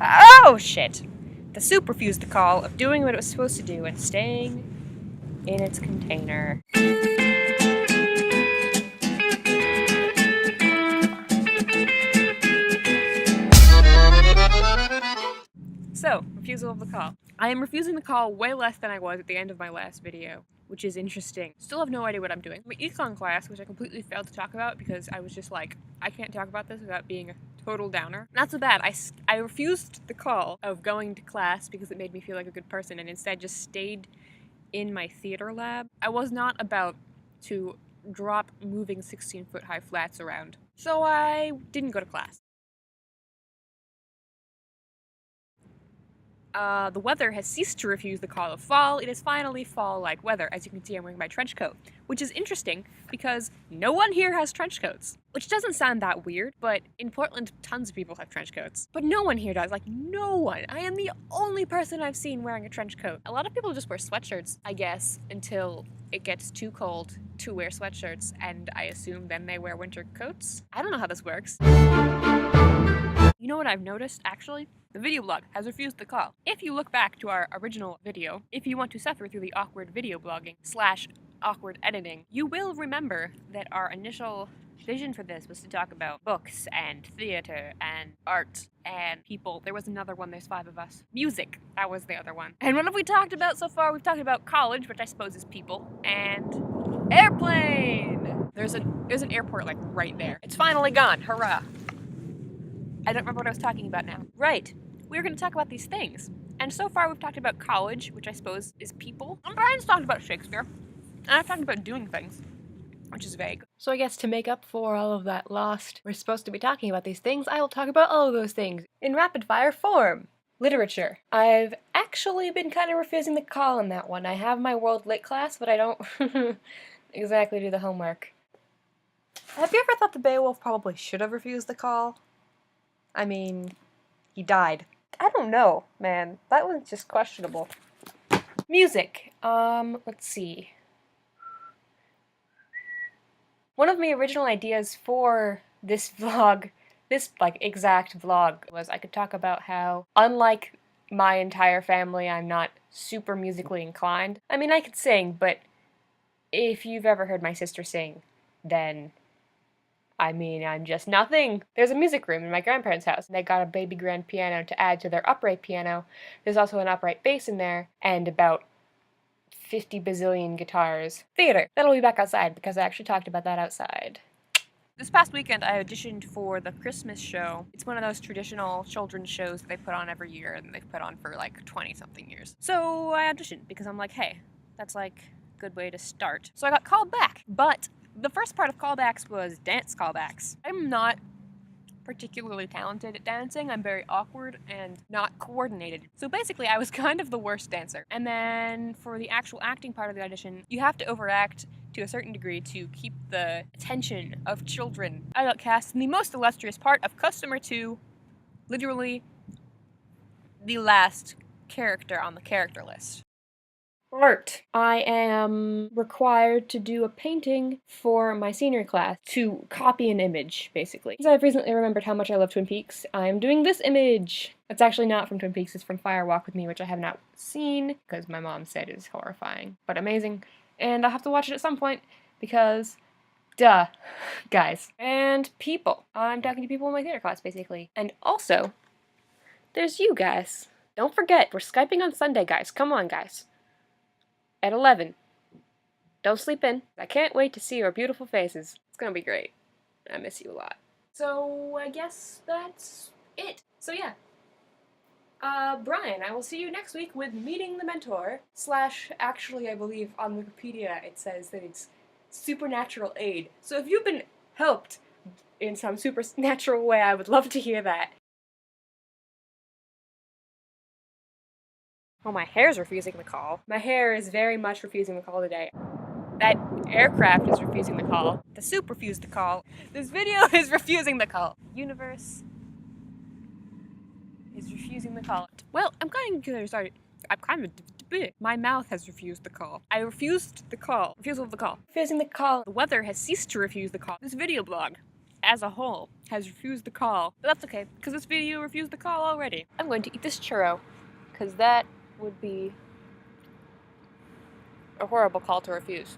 Oh, shit. The soup refused the call of doing what it was supposed to do and staying in its container. So, refusal of the call. I am refusing the call way less than I was at the end of my last video, which is interesting. Still have no idea what I'm doing. My econ class, which I completely failed to talk about because I was just like, I can't talk about this without being a total downer. Not so bad. I refused the call of going to class because it made me feel like a good person and instead just stayed in my theater lab. I was not about to drop moving 16-foot high flats around, so I didn't go to class. The weather has ceased to refuse the call of fall. It is finally fall-like weather. As you can see, I'm wearing my trench coat, which is interesting because no one here has trench coats. Which doesn't sound that weird, but in Portland, tons of people have trench coats. But no one here does, like no one. I am the only person I've seen wearing a trench coat. A lot of people just wear sweatshirts, I guess, until it gets too cold to wear sweatshirts, and I assume then they wear winter coats? I don't know how this works. You know what I've noticed, actually? The video blog has refused the call. If you look back to our original video, if you want to suffer through the awkward video blogging / awkward editing, you will remember that our initial vision for this was to talk about books and theater and art and people. There was another one, there's 5 of us. Music, that was the other one. And what have we talked about so far? We've talked about college, which I suppose is people, and airplane! There's an airport like right there. It's finally gone, hurrah! I don't remember what I was talking about now. Right, we're going to talk about these things. And so far we've talked about college, which I suppose is people. And Brian's talked about Shakespeare. And I've talked about doing things, which is vague. So I guess to make up for all of that lost, we're supposed to be talking about these things, I will talk about all of those things in rapid-fire form. Literature. I've actually been kind of refusing the call on that one. I have my World Lit class, but I don't exactly do the homework. Have you ever thought the Beowulf probably should have refused the call? I mean, he died. I don't know, man. That was just questionable. Music. Let's see. One of my original ideas for this vlog, this, exact vlog, was I could talk about how, unlike my entire family, I'm not super musically inclined. I mean, I could sing, but if you've ever heard my sister sing, then I mean, I'm just nothing. There's a music room in my grandparents' house. They got a baby grand piano to add to their upright piano. There's also an upright bass in there, and about 50 bazillion guitars. Theater. That'll be back outside, because I actually talked about that outside. This past weekend, I auditioned for the Christmas show. It's one of those traditional children's shows that they put on every year, and they've put on for like 20-something years. So I auditioned, because I'm like, hey, that's like a good way to start. So I got called back, but the first part of callbacks was dance callbacks. I'm not particularly talented at dancing. I'm very awkward and not coordinated. So basically, I was kind of the worst dancer. And then for the actual acting part of the audition, you have to overact to a certain degree to keep the attention of children. I got cast in the most illustrious part of Customer 2, literally the last character on the character list. Art. I am required to do a painting for my senior class to copy an image, basically. Because I've recently remembered how much I love Twin Peaks, I'm doing this image! It's actually not from Twin Peaks, it's from Fire Walk with Me, which I have not seen, because my mom said is horrifying, but amazing. And I'll have to watch it at some point, because duh, guys. And people. I'm talking to people in my theater class, basically. And also, there's you guys. Don't forget, we're Skyping on Sunday, guys. Come on, guys. At 11. Don't sleep in. I can't wait to see your beautiful faces. It's gonna be great. I miss you a lot. So, I guess that's it. So yeah. Brian, I will see you next week with Meeting the Mentor, / actually, I believe on Wikipedia it says that it's supernatural aid. So if you've been helped in some supernatural way, I would love to hear that. Oh, my hair's refusing the call. My hair is very much refusing the call today. That aircraft is refusing the call. The soup refused the call. This video is refusing the call. Universe is refusing the call. Well, I'm kind of my mouth has refused the call. I refused the call. Refusal of the call. Refusing the call. The weather has ceased to refuse the call. This video blog. as a whole has refused the call. But that's okay, because this video refused the call already. I'm going to eat this churro, because that would be a horrible call to refuse.